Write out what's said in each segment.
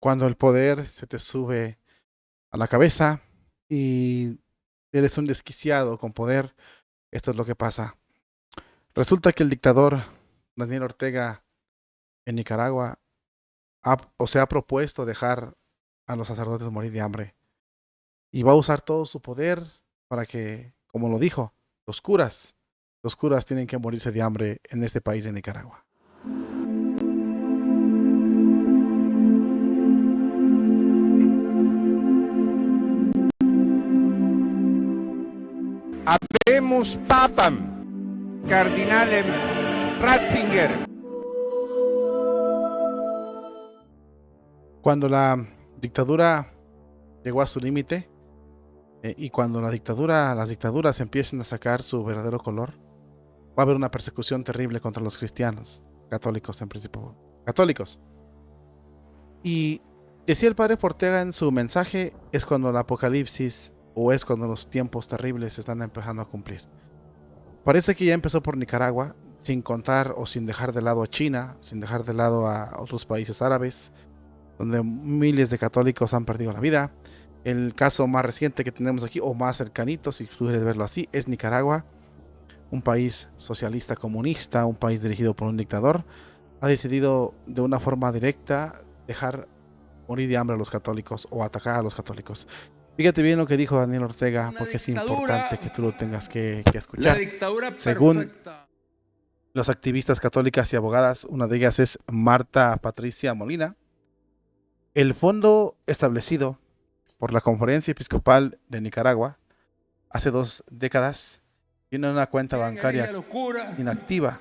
Cuando el poder se te sube a la cabeza y eres un desquiciado con poder, esto es lo que pasa. Resulta que el dictador Daniel Ortega en Nicaragua se ha propuesto dejar a los sacerdotes morir de hambre y va a usar todo su poder para que, como lo dijo, los curas tienen que morirse de hambre en este país de Nicaragua. Habemus Papam, Cardinalem Ratzinger. Cuando la dictadura llegó a su límite y cuando las dictaduras empiecen a sacar su verdadero color, va a haber una persecución terrible contra los cristianos, católicos en principio, católicos. Y decía el padre Ortega en su mensaje, es cuando el apocalipsis o es cuando los tiempos terribles se están empezando a cumplir. Parece que ya empezó por Nicaragua, sin contar o sin dejar de lado a China, sin dejar de lado a otros países árabes, donde miles de católicos han perdido la vida. El caso más reciente que tenemos aquí, o más cercanito, si quieres verlo así, es Nicaragua, un país socialista comunista, un país dirigido por un dictador, ha decidido de una forma directa dejar morir de hambre a los católicos o atacar a los católicos. Fíjate bien lo que dijo Daniel Ortega, porque es importante que tú lo tengas que escuchar. La dictadura Según perfecta. los activistas católicas y abogadas, una de ellas es Marta Patricia Molina, el fondo establecido por la Conferencia Episcopal de Nicaragua hace 2 décadas tiene una cuenta bancaria inactiva,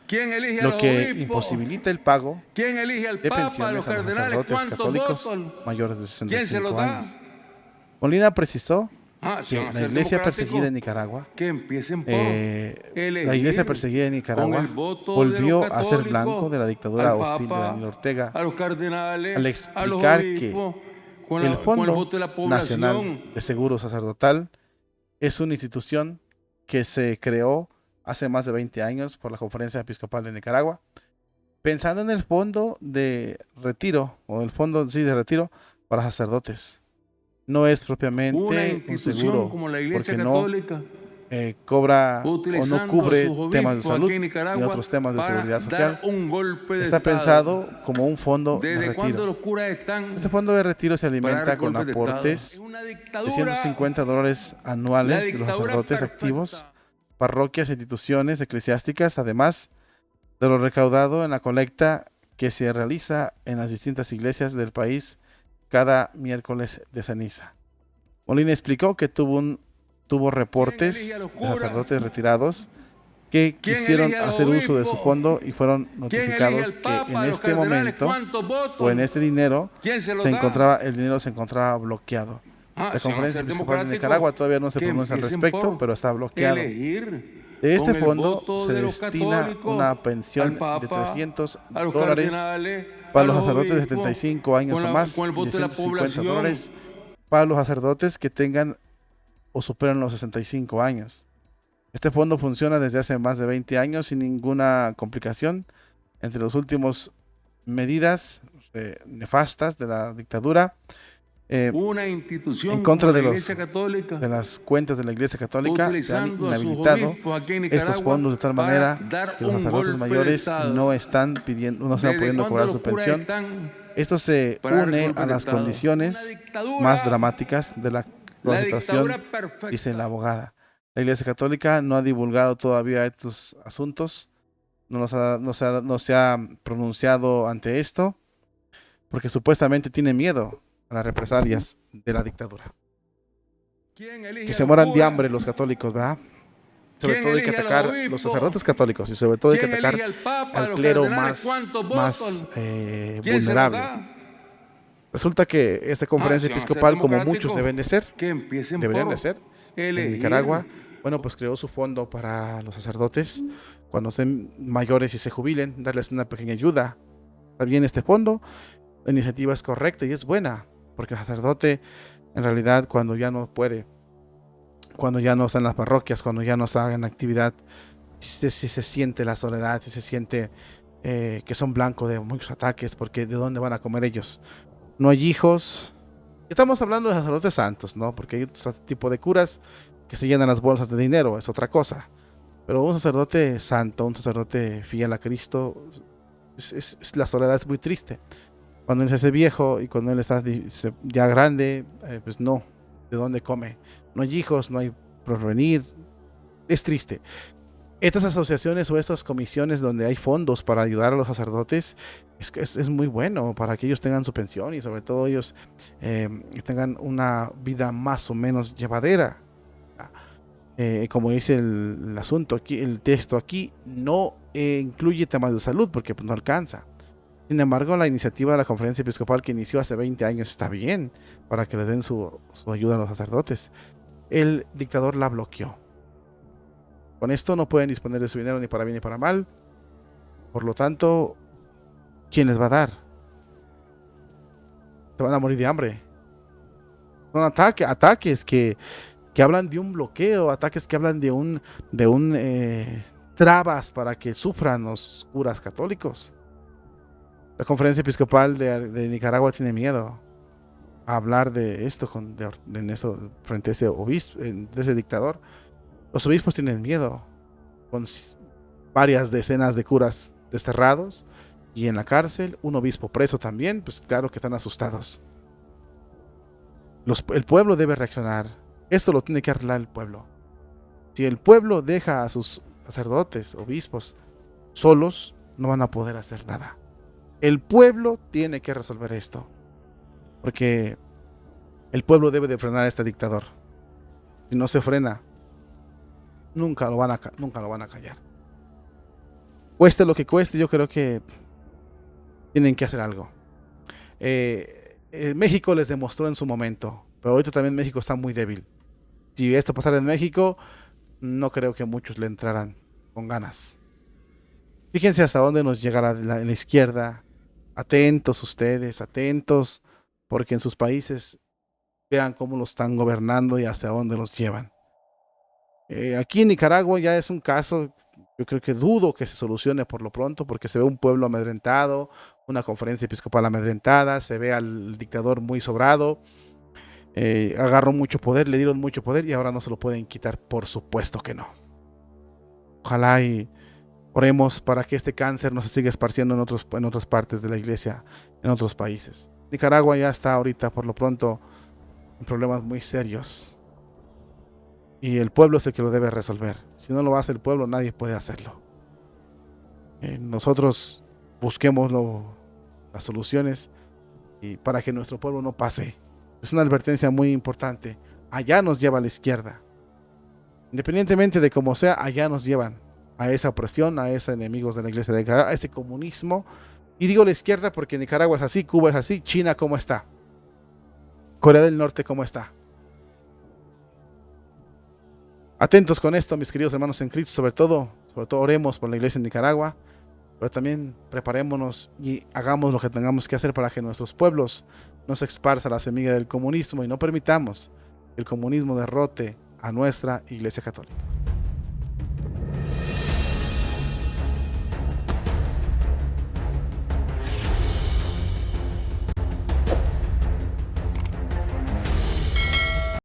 ¿Quién elige a lo los que obispos? imposibilita el pago ¿Quién elige al de Papa, a pensiones los a los cardenales? sacerdotes ¿Cuántos católicos votos? mayores de ¿Quién se los 65 da? años. Molina precisó Si que van a la ser iglesia democráticos, perseguida en Nicaragua, que empiecen por la iglesia perseguida en Nicaragua volvió a ser blanco de la dictadura hostil de Daniel Ortega a los cardenales, al a los explicar que obispos, el con el Fondo voto de la Nacional población. de Seguro Sacerdotal es una institución que se creó hace más de 20 años por la Conferencia Episcopal de Nicaragua, pensando en el fondo de retiro, o el fondo de retiro para sacerdotes. No es Una propiamente un institución seguro, como la Iglesia porque no Católica cobra o no utilizando a cubre sus temas de obispos salud aquí en ni Nicaragua otros temas de para seguridad social. dar un golpe de Está Estado. pensado como un fondo de ¿Desde cuándo retiro. los curas están Este fondo de retiro se para alimenta dar con golpes de Estado? aportes Es una de dictadura. $150 La anuales de los dictadura sacerdotes perfecta. activos, parroquias e instituciones eclesiásticas, además de lo recaudado en la colecta que se realiza en las distintas iglesias del país cada miércoles de ceniza. Molina explicó que tuvo reportes elige a los de curas? sacerdotes retirados que ¿Quién quisieron elige a los hacer uso de su obispos? fondo y fueron ¿Quién elige notificados al que Papa, en a los este cardenales? momento ¿Cuántos votos? o en este dinero ¿Quién se los el da? dinero se encontraba bloqueado. La Si van a Conferencia ser Episcopal de democráticos, Nicaragua todavía no se que pronuncia al empiecen respecto, por pero está bloqueado. elegir De este con el fondo voto se de los destina católicos una al pensión de Papa, $300 a los cardenales, para a los los sacerdotes de obispos, 75 años o más con el y voto de de la $150 población. para los sacerdotes que tengan o superen los 65 años. Este fondo funciona desde hace más de 20 años sin ninguna complicación. Entre las últimas medidas nefastas de la dictadura, Una institución en contra como la de Iglesia Católica, de las cuentas de la Iglesia Católica, se han utilizando a sus inhabilitado obispos aquí en estos Nicaragua fondos de tal para manera dar que los un sacerdotes golpe de mayores Estado. no están ¿Desde pudiendo cuándo cobrar los su curas pensión. están Esto se para dar une golpes a de las Estado? Una condiciones dictadura. más dramáticas de la La situación, dictadura perfecta. dice la abogada. La Iglesia Católica no ha divulgado todavía estos asuntos, no se ha pronunciado ante esto, porque supuestamente tiene miedo a las represalias de la dictadura. ¿Quién elige Que a se los mueran de curas? hambre los católicos, ¿verdad? Sobre ¿Quién todo hay que elige a los atacar los obispos? sacerdotes católicos y sobre todo hay que ¿Quién atacar elige al Papa, a al los clero cardenales? ¿Cuántos más votos? ¿Quién se los vulnerable. da? Resulta que esta conferencia Si van a ser episcopal, como democráticos, muchos deben de ser, que empiecen deberían por de ser, en elegir. Nicaragua, bueno, pues creó su fondo para los sacerdotes cuando estén mayores y se jubilen, darles una pequeña ayuda. Está bien este fondo, la iniciativa es correcta y es buena, porque el sacerdote en realidad cuando ya no puede, cuando ya no está en las parroquias, cuando ya no está en actividad, si se siente la soledad, si se siente que son blanco de muchos ataques, porque ¿de dónde van a comer ellos? No hay hijos. Estamos hablando de sacerdotes santos, ¿no? Porque hay otro tipo de curas que se llenan las bolsas de dinero, es otra cosa. Pero un sacerdote santo, un sacerdote fiel a Cristo, la soledad es muy triste. Cuando él se hace viejo y cuando él está ya grande, pues no, ¿de dónde come? No hay hijos, no hay porvenir, es triste. Estas asociaciones o estas comisiones donde hay fondos para ayudar a los sacerdotes es muy bueno para que ellos tengan su pensión y sobre todo ellos tengan una vida más o menos llevadera. Como dice el asunto aquí, el texto aquí no incluye temas de salud porque pues, no alcanza. Sin embargo, la iniciativa de la conferencia episcopal que inició hace 20 años está bien para que le den su ayuda a los sacerdotes. El dictador la bloqueó. Con esto no pueden disponer de su dinero ni para bien ni para mal. Por lo tanto, ¿quién les va a dar? Se van a morir de hambre. Son ataques que hablan de un bloqueo, ataques que hablan de un trabas para que sufran los curas católicos. La conferencia episcopal de Nicaragua tiene miedo a hablar de esto frente a ese obispo, de ese dictador. Los obispos tienen miedo, con varias decenas de curas desterrados y en la cárcel, un obispo preso también, pues claro que están asustados. El pueblo debe reaccionar. Esto lo tiene que arreglar el pueblo. Si el pueblo deja a sus sacerdotes, obispos, solos, no van a poder hacer nada. El pueblo tiene que resolver esto, porque el pueblo debe de frenar a este dictador. Si no se frena, nunca lo van a callar. Cueste lo que cueste, yo creo que tienen que hacer algo. México les demostró en su momento, pero ahorita también México está muy débil. Si esto pasara en México, no creo que muchos le entraran con ganas. Fíjense hasta dónde nos llega la izquierda. Atentos ustedes, atentos, porque en sus países vean cómo los están gobernando y hacia dónde los llevan. Aquí en Nicaragua ya es un caso, yo creo que dudo que se solucione por lo pronto, porque se ve un pueblo amedrentado, una conferencia episcopal amedrentada, se ve al dictador muy sobrado, agarró mucho poder, le dieron mucho poder y ahora no se lo pueden quitar, por supuesto que no. Ojalá y oremos para que este cáncer no se siga esparciendo en otras partes de la iglesia, en otros países. Nicaragua ya está ahorita, por lo pronto, en problemas muy serios. Y el pueblo es el que lo debe resolver. Si no lo hace el pueblo, nadie puede hacerlo. Nosotros busquemos las soluciones y para que nuestro pueblo no pase. Es una advertencia muy importante. Allá nos lleva a la izquierda. Independientemente de cómo sea, allá nos llevan a esa opresión, a esos enemigos de la iglesia de Nicaragua, a ese comunismo. Y digo la izquierda porque Nicaragua es así, Cuba es así, China cómo está, Corea del Norte cómo está. Atentos con esto, mis queridos hermanos en Cristo, sobre todo oremos por la iglesia en Nicaragua, pero también preparémonos y hagamos lo que tengamos que hacer para que nuestros pueblos no se esparza la semilla del comunismo y no permitamos que el comunismo derrote a nuestra iglesia católica.